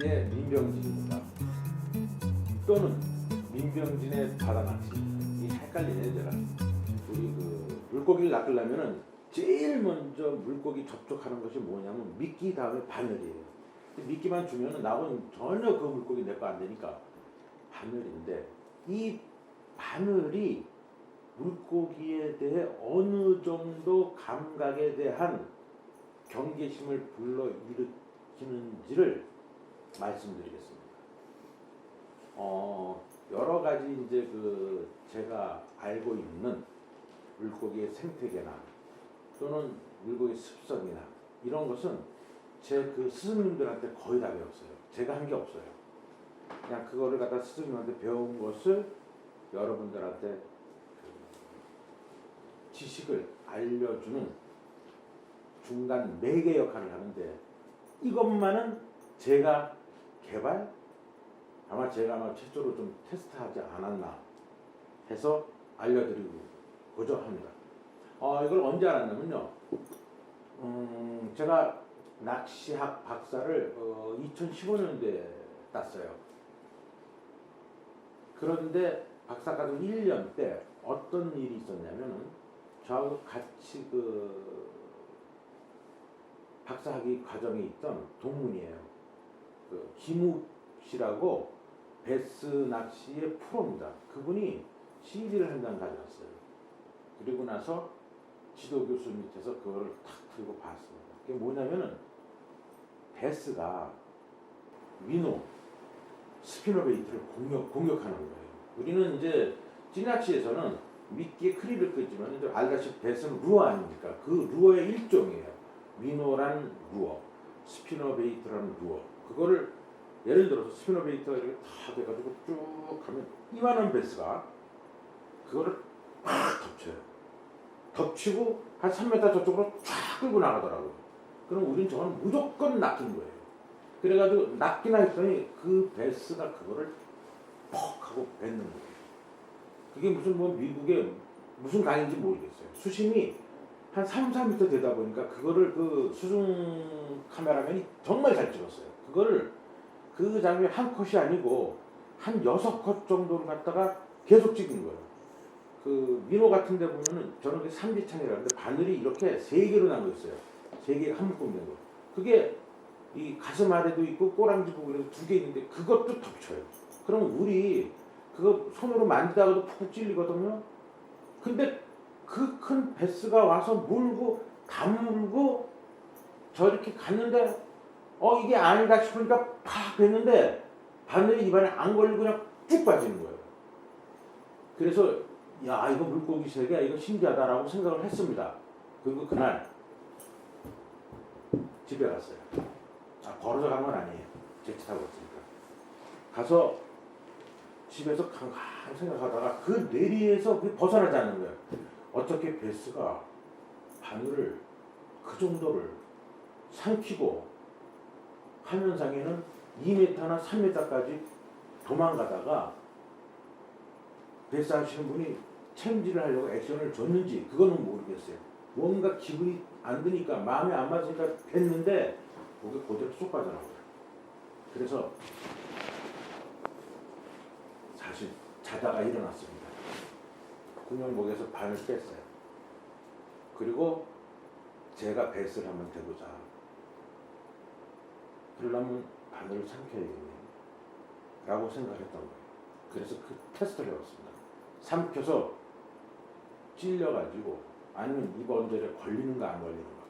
낚시의 민병진입니다. 또는 민병진의 바다 낚시. 이 헷갈리네 제가. 우리 물고기를 낚으려면은 제일 먼저 물고기 접촉하는 것이 뭐냐면 미끼 다음에 바늘이에요. 미끼만 주면은 나하고는 전혀 그 물고기 내 거 안 되니까 바늘인데, 이 바늘이 물고기에 대해 어느 정도 감각에 대한 경계심을 불러일으키는지를 말씀드리겠습니다. 여러 가지 이제 제가 알고 있는 물고기의 생태계나 또는 물고기 습성이나 이런 것은 제 스승님들한테 거의 다 배웠어요. 제가 한 게 없어요. 그냥 그거를 갖다 스승님한테 배운 것을 여러분들한테 지식을 알려주는 중간 매개 역할을 하는데, 이것만은 제가 아마 제가 최초로 좀 테스트하지 않았나 해서 알려드리고자 합니다. 이걸 언제 알았냐면요. 제가 낚시학 박사를 2015년도에 땄어요. 그런데 박사과정 1년 때 어떤 일이 있었냐면은, 저하고 같이 박사학위 과정에 있던 동문이에요. 김욱 씨라고 베스 낚시의 프로입니다. 그분이 CD를 한 장 가져왔어요. 그리고 나서 지도 교수 밑에서 그거를 탁 들고 봤습니다. 그게 뭐냐면은 베스가 민호, 스피너베이트를 공격하는 거예요. 우리는 이제 찌낚시에서는 미끼에 크리를 끄지만 이제 알다시피 베스는 루어 아닙니까? 그 루어의 일종이에요. 민호란 루어, 스피너베이트라는 루어. 그거를 예를 들어서 스피너베이트가 이렇게 탁 해가지고 쭉 가면 이만한 베스가 그거를 팍 덮쳐요. 덮치고 한 3m 저쪽으로 쫙 끌고 나가더라고요. 그럼 우린 저거는 무조건 낚인 거예요. 그래가지고 낚이나 했더니 그 베스가 그거를 퍽 하고 뱉는 거예요. 그게 무슨 미국의 무슨 강인지 모르겠어요. 수심이 한 3, 4m 되다 보니까 그거를 수중 카메라맨이 정말 잘 찍었어요. 그거를 그 장면이 한 컷이 아니고 한 6컷 정도를 갖다가 계속 찍은 거예요. 민호 같은 데 보면은 저는 그게 삼지창이라는데 바늘이 이렇게 3개로 나눠 있어요. 3개가 한 묶음 된 거. 그게 이 가슴 아래도 있고 꼬랑지 부분에도 2개 있는데 그것도 덮쳐요. 그럼 우리 그거 손으로 만지다가도 푹 찔리거든요. 근데 그 큰 베스가 와서 물고 다물고 저렇게 갔는데 이게 아니다 싶으니까 팍 뱉는데 바늘이 입안에 안 걸리고 그냥 쭉 빠지는 거예요. 그래서 야, 이거 물고기 세계 이거 신기하다라고 생각을 했습니다. 그리고 그날 집에 갔어요. 걸어서 간 건 아니에요. 제차 타고 갔으니까. 가서 집에서 가만히 생각하다가 그 내리에서 벗어나지 않는 거예요. 어떻게 베스가 바늘을 그 정도를 삼키고 화면상에는 2m나 3m까지 도망가다가 베스 하시는 분이 챔질을 하려고 액션을 줬는지 그거는 모르겠어요. 뭔가 기분이 안 드니까 마음에 안 맞으니까 뱉는데 목에 그대로 쏙 빠져나오더라고요. 그래서 사실 자다가 일어났습니다. 구명목에서 바늘 뺐어요. 그리고 제가 베스를 한번 대보자. 그러려면 바늘을 삼켜야겠네 라고 생각했던 거예요. 그래서 그 테스트를 해봤습니다. 삼켜서 찔려가지고 아니면 입 언저리에 걸리는가 안 걸리는가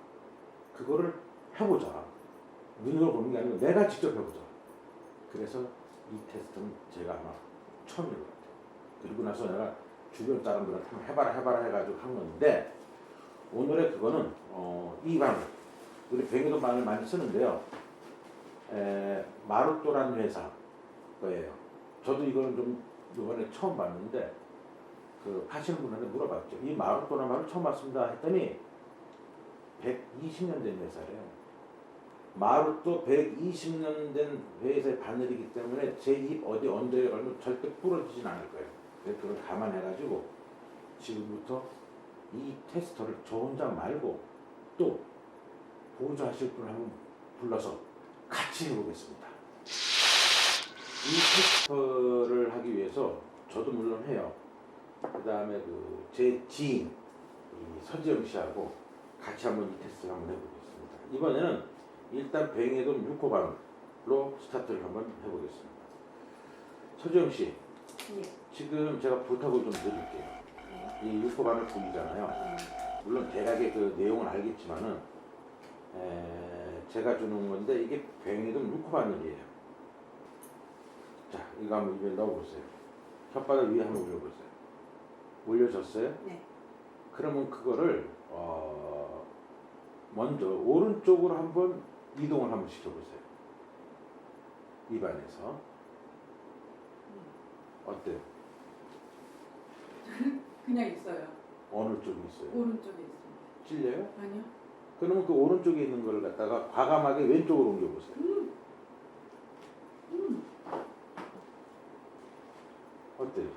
그거를 해보자. 눈으로 보는 게 아니고 내가 직접 해보자. 그래서 이 테스트는 제가 아마 처음인 것 같아요. 그리고 나서 내가 주변 사람들한테 해봐라 해가지고 한 건데, 오늘의 그거는 이 바늘, 우리 뱅에도 바늘 많이 쓰는데요. 마루토라는 회사 거예요. 저도 이거는 좀 이번에 처음 봤는데 하시는 분한테 물어봤죠. 이 마루토라는 바늘 처음 봤습니다 했더니 120년 된 회사예요. 마루토 120년 된 회사의 바늘이기 때문에 제 입 어디 언저리에 걸면 절대 부러지진 않을 거예요. 그래서 그걸 감안해가지고 지금부터 이 테스터를 저 혼자 말고 또 보조하실 분을 한번 불러서 같이 해보겠습니다. 이 테스트를 하기 위해서 저도 물론 해요. 그 다음에 제 지인 이 서지영 씨하고 같이 한번 이 테스트를 한번 해보겠습니다. 이번에는 일단 뱅에돔 6호반으로 스타트를 한번 해보겠습니다. 서지영 씨, 예. 지금 제가 부탁을 좀 드릴게요. 이 6호반을 보이잖아요. 물론 대략의 그 내용은 알겠지만은 제가 주는 건데 이게 뱅에돔 6호바늘이에요. 자, 이거 한번 입에 넣어보세요. 혓바닥 위에 한번 올려보세요. 올려졌어요? 네. 그러면 그거를 먼저 오른쪽으로 한번 이동을 한번 시켜보세요. 입안에서 어때요? 그냥 있어요. 어느 쪽이 있어요? 오른쪽에 있습니다. 찔려요? 아니요. 그러면 그 오른쪽에 있는 거를 갖다가 과감하게 왼쪽으로 옮겨보세요. 어때요?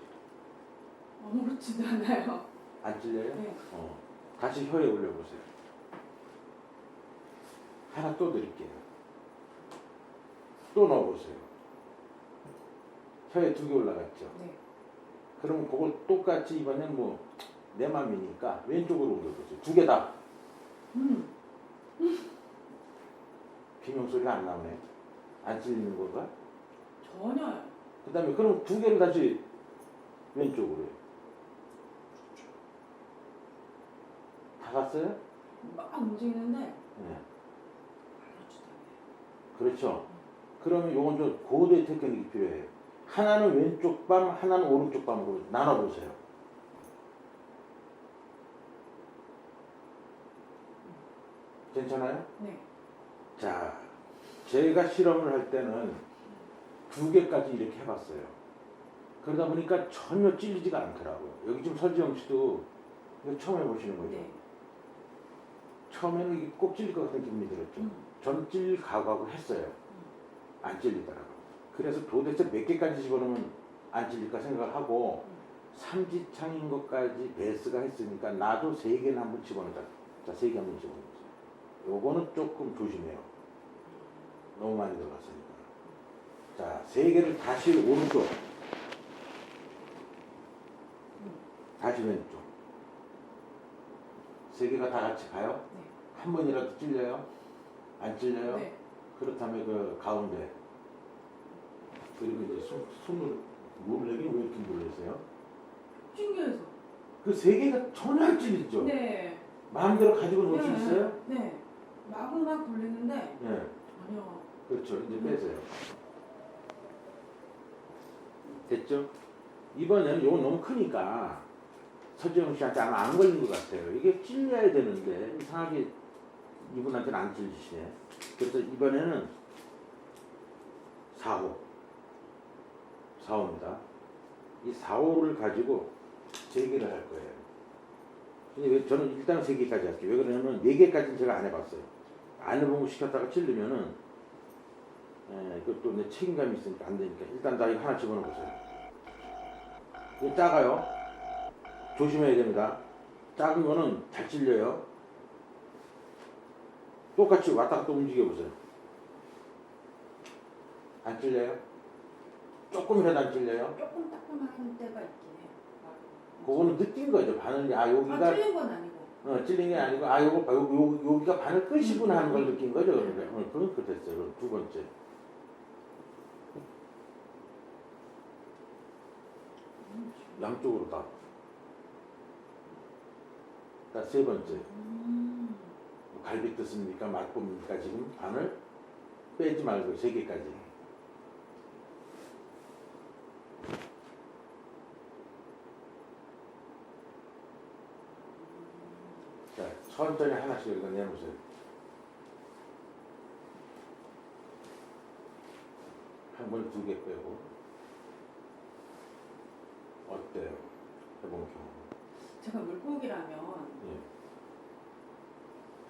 아무렇지도 않아요. 안 찔려요? 네. 다시 혀에 올려보세요. 하나 또 드릴게요. 또 넣어보세요. 혀에 2개 올라갔죠? 네. 그러면 그걸 똑같이 이번엔 내 맘이니까 왼쪽으로 옮겨보세요. 2개 다. 비명 소리가 안 나오네. 안 찔리는 건가? 전혀요. 그 다음에 그럼 2개를 다시 왼쪽으로 해요. 다 갔어요? 막 움직이는데 네. 아무렇지도 않아요. 그렇죠. 그러면 요건 좀 고도의 테크닉이 필요해요. 하나는 왼쪽 방, 하나는 오른쪽 방으로 나눠보세요. 괜찮아요? 네. 자, 제가 실험을 할 때는 2개까지 이렇게 해봤어요. 그러다 보니까 전혀 찔리지가 않더라고요. 여기 지금 설지영 씨도 이거 처음 해보시는 거죠? 네. 처음에는 이게 꼭 찔릴 것 같은 기분이 들었죠. 저는 찔릴 각오하고 했어요. 안 찔리더라고요. 그래서 도대체 몇 개까지 집어넣으면 안 찔릴까 생각을 하고 삼지창인 것까지 베이스가 했으니까 나도 3개는 한번 집어넣자. 자, 3개 한번 집어넣자. 요거는 조금 조심해요. 너무 많이 들어갔으니까. 자, 3개를 다시 오른쪽. 다시 왼쪽. 3개가 다 같이 가요? 네. 한 번이라도 찔려요? 안 찔려요? 네. 그렇다면 그 가운데. 그리고 이제 손을 놀래긴 왜 이렇게 놀라세요? 신기해서. 그 3개가 전혀 안 찔리죠? 네. 마음대로 가지고 놀 수 있어요? 네. 막 돌리는데 네. 전혀. 그렇죠. 이제 빼세요. 됐죠? 이번에는 이건 너무 크니까 서지영 씨한테 아마 안 걸린 것 같아요. 이게 찔려야 되는데 이상하게 이분한테는 안 찔리시네. 그래서 이번에는 4호. 4호입니다. 이 4호를 가지고 3개를 할 거예요. 근데 왜 저는 일단 3개까지 할게요. 왜 그러냐면 4개까지는 제가 안 해봤어요. 안 해본 거 시켰다가 찔리면은 그것도 내 책임감이 있으니까 안 되니까 일단 나 이거 하나 집어넣어보세요. 이거 작아요. 조심해야 됩니다. 작은 거는 잘 찔려요. 똑같이 왔다 갔다 움직여보세요. 안 찔려요? 조금이라도 안 찔려요? 조금 따끔한 때가 있긴 해요. 그거는 느낀 거죠. 바늘이 여기가 찔린 건 아니고. 찔린 게 아니고 요거 봐. 여기가 바늘 끝이구나 하는 걸 느낀 거죠. 그러니까 그건 그 됐어요. 그럼 2번째. 양쪽으로 다. 자, 3번째. 갈비 뜯습니까? 맛봅니까? 지금 바늘 빼지 말고 3개까지. 자, 천천히 하나씩 여기다 내놓으세요. 한 번에 2개 빼고. 어때요? 해본 경험. 제가 물고기라면 예.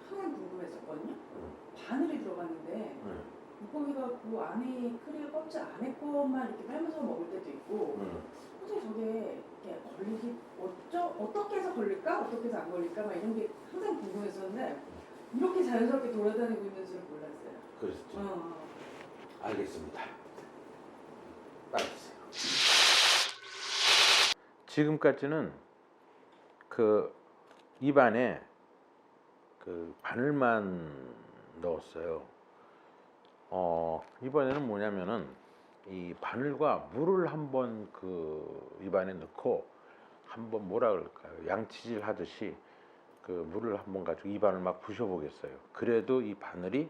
항상 궁금했었거든요. 바늘이 들어갔는데 물고기가 그 안에 크릴 껍질 안에 것만 이렇게 빨면서 먹을 때도 있고 사실 저게 이렇게 걸리기 어떻게 해서 걸릴까? 어떻게 해서 안 걸릴까? 막 이런 게 항상 궁금했었는데 이렇게 자연스럽게 돌아다니고 있는 줄은 몰랐어요. 그렇죠. 알겠습니다. 따르세요. 지금까지는 그 입안에 그 바늘만 넣었어요. 이번에는 뭐냐면은 이 바늘과 물을 한번 그 입안에 넣고 한번 뭐라 그럴까요? 양치질 하듯이 그 물을 한번 가지고 입안을 막 부셔보겠어요. 그래도 이 바늘이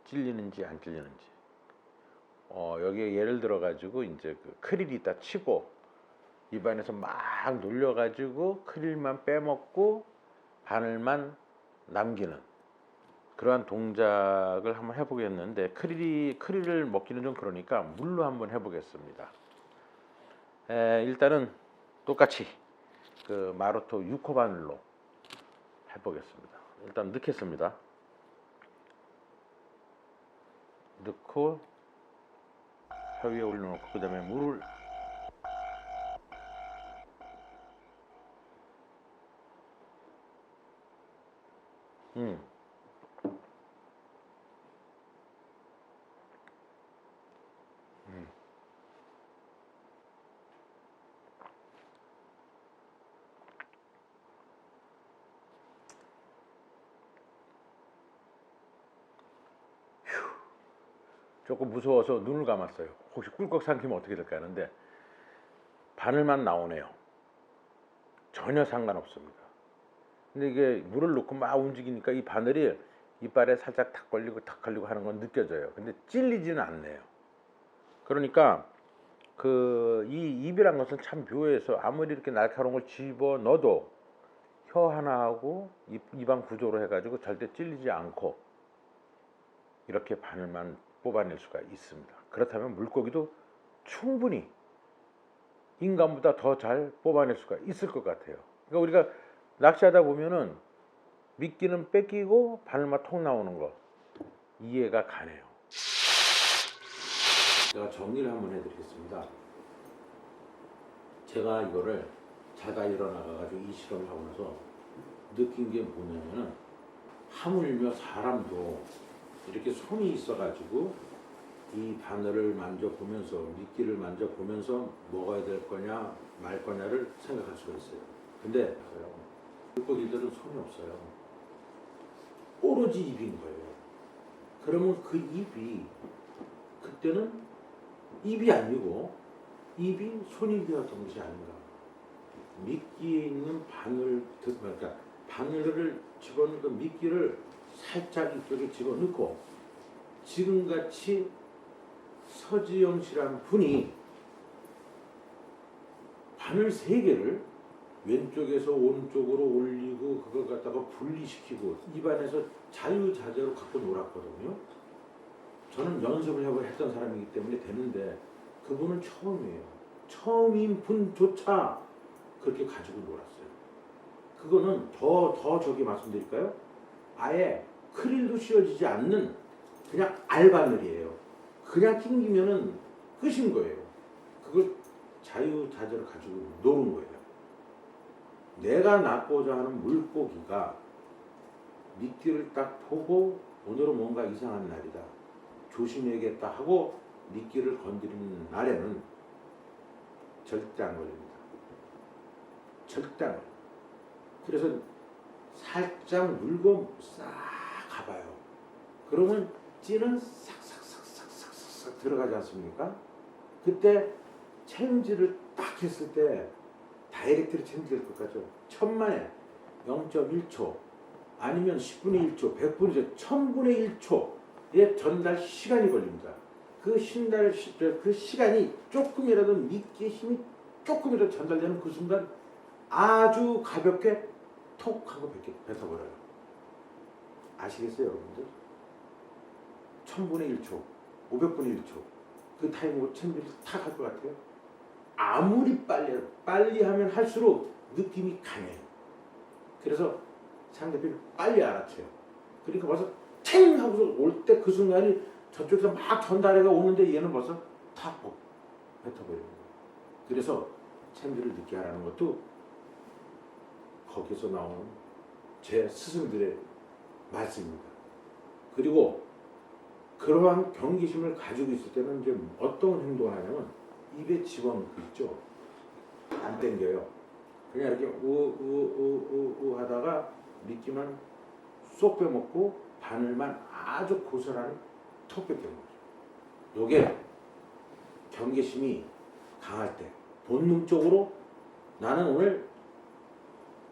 찔리는지 안 찔리는지. 여기에 예를 들어 가지고 이제 그 크릴이 있다 치고 입안에서 막 놀려 가지고 크릴만 빼먹고 바늘만 남기는 그러한 동작을 한번 해보겠는데, 크릴을 먹기는 좀 그러니까 물로 한번 해보겠습니다. 일단은 똑같이 그 마루토 6호 바늘로 해보겠습니다. 일단 넣겠습니다. 넣고 혀 위에 올려놓고 그 다음에 물을 조금 무서워서 눈을 감았어요. 혹시 꿀꺽 삼키면 어떻게 될까 하는데 바늘만 나오네요. 전혀 상관없습니다. 근데 이게 물을 넣고 막 움직이니까 이 바늘이 이빨에 살짝 탁 걸리고 하는 건 느껴져요. 근데 찔리지는 않네요. 그러니까 이 입이란 것은 참 묘해서 아무리 이렇게 날카로운 걸 집어 넣어도 혀 하나하고 입안 구조로 해가지고 절대 찔리지 않고 이렇게 바늘만 뽑아낼 수가 있습니다. 그렇다면 물고기도 충분히 인간보다 더 잘 뽑아낼 수가 있을 것 같아요. 그러니까 우리가 낚시하다 보면은 미끼는 뺏기고 바늘만 톡 나오는 거 이해가 가네요. 제가 정리를 한번 해드리겠습니다. 제가 이거를 자다 일어나가지고 이 실험을 하고 나서 느낀 게 뭐냐면은 하물며 사람도 이렇게 손이 있어가지고 이 바늘을 만져보면서 미끼를 만져보면서 먹어야 될 거냐 말 거냐를 생각할 수가 있어요. 근데 물고기들은 손이 없어요. 오로지 입인 거예요. 그러면 그 입이 그때는 입이 아니고 입이 손이 되었던 것이 아닌가. 미끼에 있는 그러니까 바늘을 집어넣은 그 미끼를 살짝 이쪽에 집어넣고 지금같이 서지영 씨라는 분이 바늘 3개를 왼쪽에서 오른쪽으로 올리고 그걸 갖다가 분리시키고 입안에서 자유자재로 갖고 놀았거든요. 저는 연습을 했던 사람이기 때문에 되는데 그분은 처음이에요. 처음인 분조차 그렇게 가지고 놀았어요. 그거는 더 저기 말씀드릴까요? 아예 크릴도 씌워지지 않는 그냥 알바늘이에요. 그냥 낑기면은 끝인 거예요. 그걸 자유자재로 가지고 노는 거예요. 내가 낳고자 하는 물고기가 미끼를 딱 보고 오늘은 뭔가 이상한 날이다. 조심해야겠다 하고 미끼를 건드리는 날에는 절대 안 걸립니다. 절대 안 걸립니다. 그래서 살짝 물고 싹 가봐요. 그러면 찌는 싹싹 들어가지 않습니까? 그때 챔질을 딱 했을 때 다이렉트로 챔질될 것 같죠. 천만에 0.1초 아니면 10분의 1초, 100분의 1초, 1000분의 1초의 전달 시간이 걸립니다. 그 시간이 조금이라도 미끼의 힘이 조금이라도 전달되는 그 순간 아주 가볍게 톡 하고 뱉어버려요. 아시겠어요, 여러분들? 1000분의 1초, 500분의 1초 그 타임으로 챔질을 탁 할 것 같아요. 아무리 빨리 하면 할수록 느낌이 강해요. 그래서 상대편이 빨리 알아채요. 그러니까 벌써 탱 하고서 올 때 그 순간이 저쪽에서 막 전달해가 오는데 얘는 벌써 탁 뱉어버리는 거예요. 그래서 챔질을 늦게 하라는 것도 거기서 나오는 제 스승들의 말씀입니다. 그리고 그러한 경계심을 가지고 있을 때는 이제 어떤 행동을 하냐면 입에 집어넣고 있죠. 안 땡겨요. 그냥 이렇게 우우우우우 하다가 미끼만 쏙 빼먹고 바늘만 아주 고스란히 턱 뺏기는 거죠. 요게 경계심이 강할 때 본능적으로 나는 오늘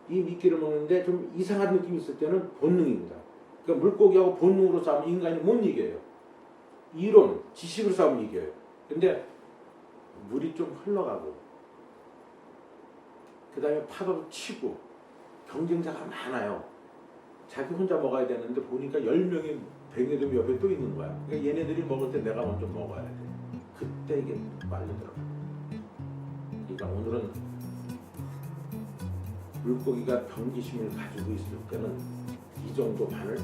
이 미끼를 먹는데 좀 이상한 느낌이 있을 때는 본능입니다. 그러니까 물고기하고 본능으로 싸우면 인간이 못 이겨요. 이론, 지식으로 싸우면 이겨요. 근데 물이 좀 흘러가고 그 다음에 파도도 치고 경쟁자가 많아요. 자기 혼자 먹어야 되는데 보니까 10명이 뱅에돔 옆에 또 있는 거야. 그러니까 얘네들이 먹을 때 내가 먼저 먹어야 돼. 그때 이게 빨리 들어가. 그러니까 오늘은 물고기가 경계심을 가지고 있을 때는 이 정도 바늘